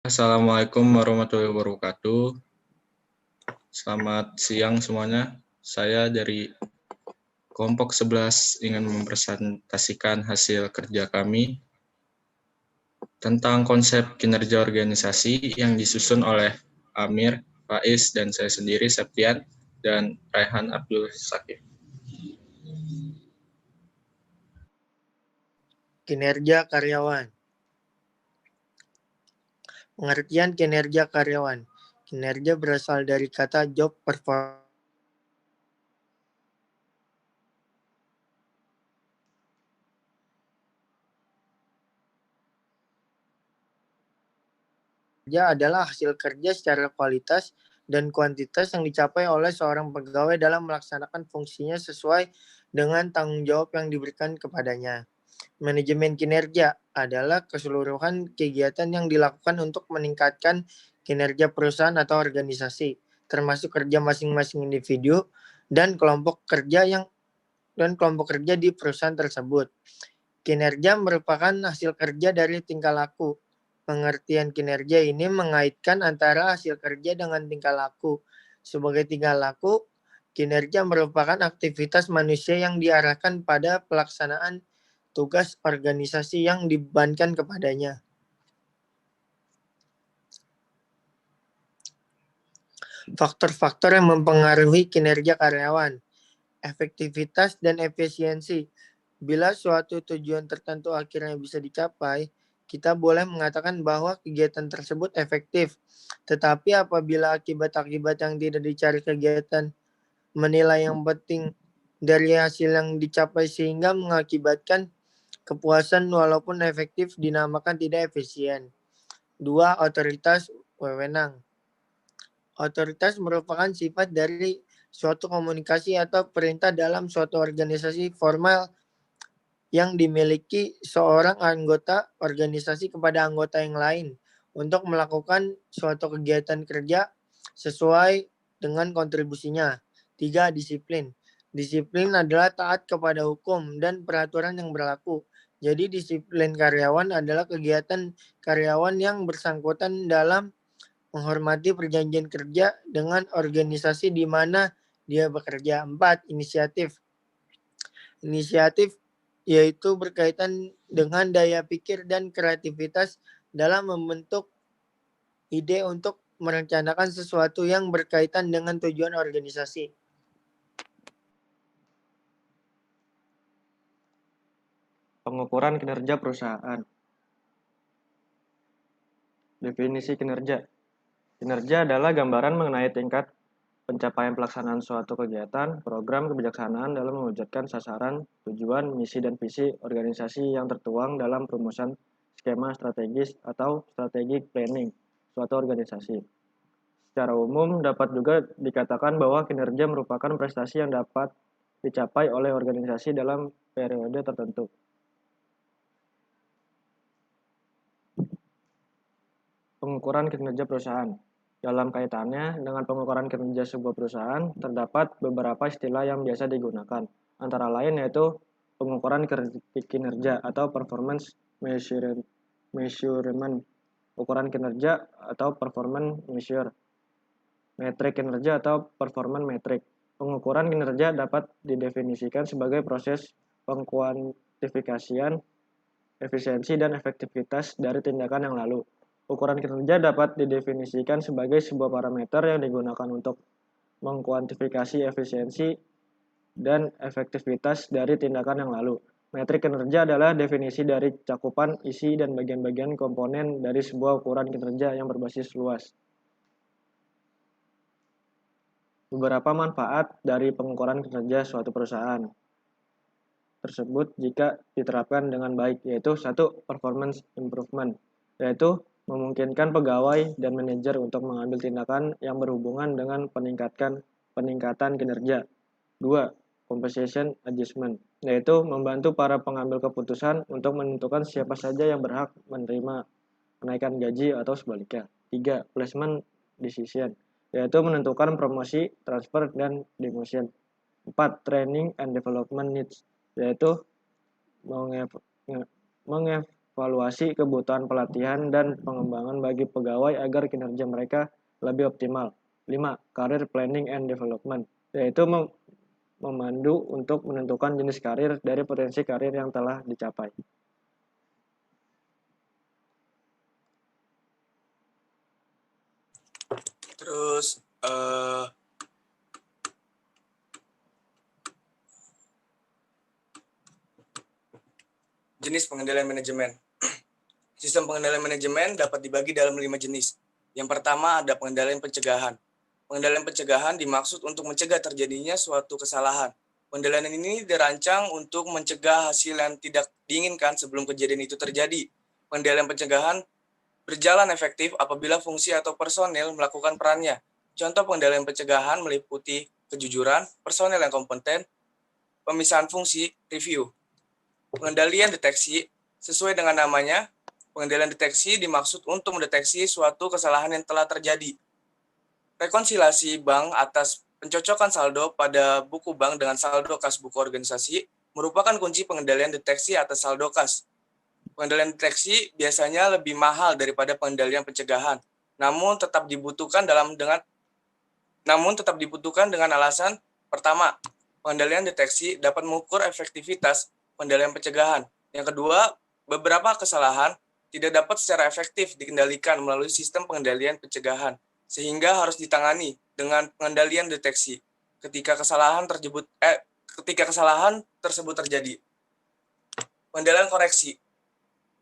Assalamualaikum warahmatullahi wabarakatuh. Selamat siang semuanya. Saya dari kelompok 11 ingin mempresentasikan hasil kerja kami tentang konsep kinerja organisasi yang disusun oleh Amir, Faiz, dan saya sendiri, Septian, dan Raihan Abdul Sakif. Kinerja karyawan. Pengertian kinerja karyawan. Kinerja berasal dari kata job performance. Kinerja adalah hasil kerja secara kualitas dan kuantitas yang dicapai oleh seorang pegawai dalam melaksanakan fungsinya sesuai dengan tanggung jawab yang diberikan kepadanya. Manajemen kinerja adalah keseluruhan kegiatan yang dilakukan untuk meningkatkan kinerja perusahaan atau organisasi, termasuk kerja masing-masing individu dan kelompok kerja di perusahaan tersebut. Kinerja merupakan hasil kerja dari tingkah laku. Pengertian kinerja ini mengaitkan antara hasil kerja dengan tingkah laku. Sebagai tingkah laku, kinerja merupakan aktivitas manusia yang diarahkan pada pelaksanaan tugas organisasi yang dibebankan kepadanya. Faktor-faktor yang mempengaruhi kinerja karyawan, efektivitas dan efisiensi. Bila suatu tujuan tertentu akhirnya bisa dicapai, kita boleh mengatakan bahwa kegiatan tersebut efektif. Tetapi apabila akibat-akibat yang tidak dicari kegiatan menilai yang penting dari hasil yang dicapai sehingga mengakibatkan kepuasan walaupun efektif dinamakan tidak efisien. 2. Otoritas wewenang. Otoritas merupakan sifat dari suatu komunikasi atau perintah dalam suatu organisasi formal yang dimiliki seorang anggota organisasi kepada anggota yang lain untuk melakukan suatu kegiatan kerja sesuai dengan kontribusinya. 3. Disiplin. Disiplin adalah taat kepada hukum dan peraturan yang berlaku. Jadi disiplin karyawan adalah kegiatan karyawan yang bersangkutan dalam menghormati perjanjian kerja dengan organisasi di mana dia bekerja. 4. Inisiatif. Inisiatif yaitu berkaitan dengan daya pikir dan kreativitas dalam membentuk ide untuk merencanakan sesuatu yang berkaitan dengan tujuan organisasi. Pengukuran kinerja perusahaan. Definisi kinerja. Kinerja adalah gambaran mengenai tingkat pencapaian pelaksanaan suatu kegiatan, program kebijaksanaan dalam mewujudkan sasaran, tujuan, misi, dan visi organisasi yang tertuang dalam perumusan skema strategis atau strategic planning suatu organisasi. Secara umum, dapat juga dikatakan bahwa kinerja merupakan prestasi yang dapat dicapai oleh organisasi dalam periode tertentu. Pengukuran kinerja perusahaan. Dalam kaitannya dengan pengukuran kinerja sebuah perusahaan, terdapat beberapa istilah yang biasa digunakan. Antara lain yaitu pengukuran kinerja atau performance measurement, ukuran kinerja atau performance measure, metrik kinerja atau performance metric. Pengukuran kinerja dapat didefinisikan sebagai proses pengkuantifikasian efisiensi dan efektivitas dari tindakan yang lalu. Ukuran kinerja dapat didefinisikan sebagai sebuah parameter yang digunakan untuk mengkuantifikasi efisiensi dan efektivitas dari tindakan yang lalu. Metrik kinerja adalah definisi dari cakupan isi dan bagian-bagian komponen dari sebuah ukuran kinerja yang berbasis luas. Beberapa manfaat dari pengukuran kinerja suatu perusahaan tersebut jika diterapkan dengan baik, yaitu 1. Performance improvement, yaitu memungkinkan pegawai dan manajer untuk mengambil tindakan yang berhubungan dengan peningkatan kinerja. 2. Compensation adjustment, yaitu membantu para pengambil keputusan untuk menentukan siapa saja yang berhak menerima kenaikan gaji atau sebaliknya. 3. Placement decision, yaitu menentukan promosi, transfer, dan demotion. 4. Training and development needs, yaitu mengevaluasi mengevaluasi kebutuhan pelatihan dan pengembangan bagi pegawai agar kinerja mereka lebih optimal. 5. Career Planning and Development, yaitu memandu untuk menentukan jenis karir dari potensi karir yang telah dicapai. Terus jenis pengendalian manajemen. Sistem pengendalian manajemen dapat dibagi dalam 5 jenis. Yang pertama ada pengendalian pencegahan. Pengendalian pencegahan dimaksud untuk mencegah terjadinya suatu kesalahan. Pengendalian ini dirancang untuk mencegah hasil yang tidak diinginkan sebelum kejadian itu terjadi. Pengendalian pencegahan berjalan efektif apabila fungsi atau personel melakukan perannya. Contoh pengendalian pencegahan meliputi kejujuran, personel yang kompeten, pemisahan fungsi, review. Pengendalian deteksi sesuai dengan namanya, pengendalian deteksi dimaksud untuk mendeteksi suatu kesalahan yang telah terjadi. Rekonsiliasi bank atas pencocokan saldo pada buku bank dengan saldo kas buku organisasi merupakan kunci pengendalian deteksi atas saldo kas. Pengendalian deteksi biasanya lebih mahal daripada pengendalian pencegahan, namun tetap dibutuhkan dengan alasan pertama, pengendalian deteksi dapat mengukur efektivitas pengendalian pencegahan. Yang kedua, beberapa kesalahan tidak dapat secara efektif dikendalikan melalui sistem pengendalian pencegahan, sehingga harus ditangani dengan pengendalian deteksi ketika kesalahan tersebut terjadi. Pengendalian koreksi.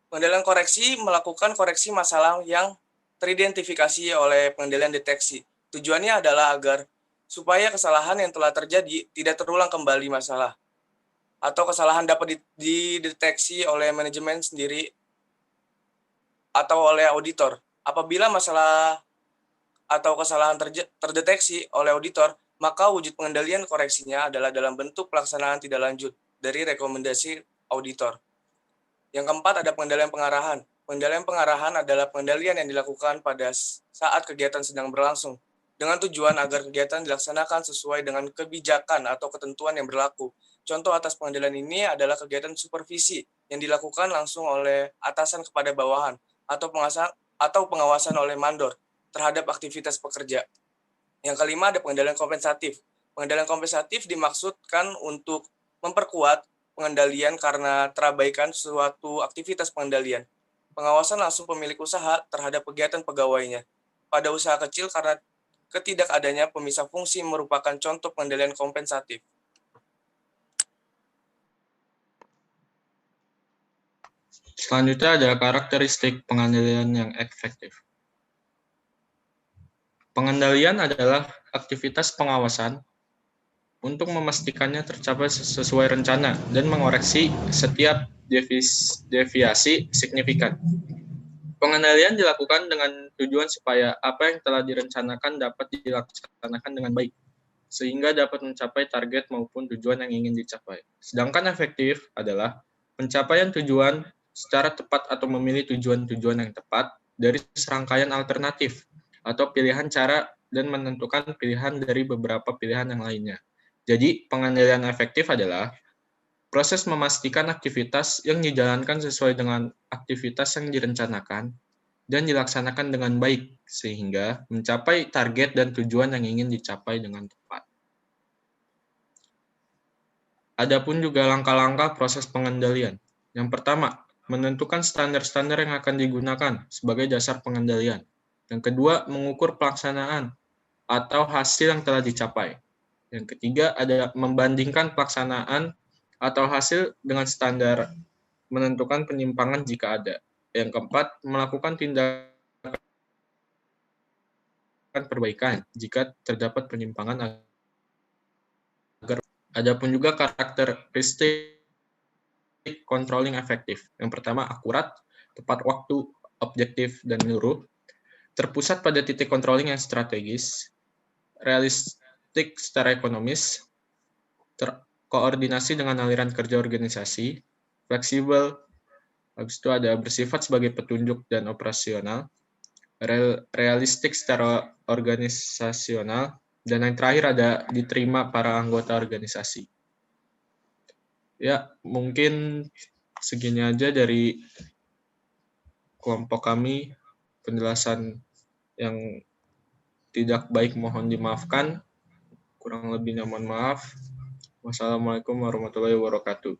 Pengendalian koreksi melakukan koreksi masalah yang teridentifikasi oleh pengendalian deteksi. Tujuannya adalah agar supaya kesalahan yang telah terjadi tidak terulang kembali masalah, atau kesalahan dapat dideteksi oleh manajemen sendiri atau oleh auditor. Apabila masalah atau kesalahan terdeteksi oleh auditor, maka wujud pengendalian koreksinya adalah dalam bentuk pelaksanaan tidak lanjut dari rekomendasi auditor. Yang keempat ada pengendalian pengarahan. Pengendalian pengarahan adalah pengendalian yang dilakukan pada saat kegiatan sedang berlangsung, dengan tujuan agar kegiatan dilaksanakan sesuai dengan kebijakan atau ketentuan yang berlaku. Contoh atas pengendalian ini adalah kegiatan supervisi yang dilakukan langsung oleh atasan kepada bawahan atau pengawasan oleh mandor terhadap aktivitas pekerja. Yang kelima ada pengendalian kompensatif. Pengendalian kompensatif dimaksudkan untuk memperkuat pengendalian karena terabaikan suatu aktivitas pengendalian. Pengawasan langsung pemilik usaha terhadap kegiatan pegawainya. Pada usaha kecil karena ketidakadanya pemisah fungsi merupakan contoh pengendalian kompensatif. Selanjutnya adalah karakteristik pengendalian yang efektif. Pengendalian adalah aktivitas pengawasan untuk memastikannya tercapai sesuai rencana dan mengoreksi setiap deviasi signifikan. Pengendalian dilakukan dengan tujuan supaya apa yang telah direncanakan dapat dilaksanakan dengan baik, sehingga dapat mencapai target maupun tujuan yang ingin dicapai. Sedangkan efektif adalah pencapaian tujuan secara tepat atau memilih tujuan-tujuan yang tepat dari serangkaian alternatif atau pilihan cara dan menentukan pilihan dari beberapa pilihan yang lainnya. Jadi, pengendalian efektif adalah proses memastikan aktivitas yang dijalankan sesuai dengan aktivitas yang direncanakan dan dilaksanakan dengan baik, sehingga mencapai target dan tujuan yang ingin dicapai dengan tepat. Adapun juga langkah-langkah proses pengendalian. Yang pertama, menentukan standar-standar yang akan digunakan sebagai dasar pengendalian. Yang kedua, mengukur pelaksanaan atau hasil yang telah dicapai. Yang ketiga, ada membandingkan pelaksanaan atau hasil dengan standar, menentukan penyimpangan jika ada. Yang keempat, melakukan tindakan perbaikan jika terdapat penyimpangan. Adapun juga karakteristik controlling efektif. Yang pertama, akurat, tepat waktu, objektif, dan menyeluruh, terpusat pada titik controlling yang strategis, realistik secara ekonomis, terkoordinasi dengan aliran kerja organisasi, fleksibel, habis itu ada bersifat sebagai petunjuk dan operasional, realistik secara organisasional, dan yang terakhir ada diterima para anggota organisasi. Ya, mungkin segini aja dari kelompok kami. Penjelasan yang tidak baik mohon dimaafkan. Kurang lebihnya mohon maaf. Wassalamualaikum warahmatullahi wabarakatuh.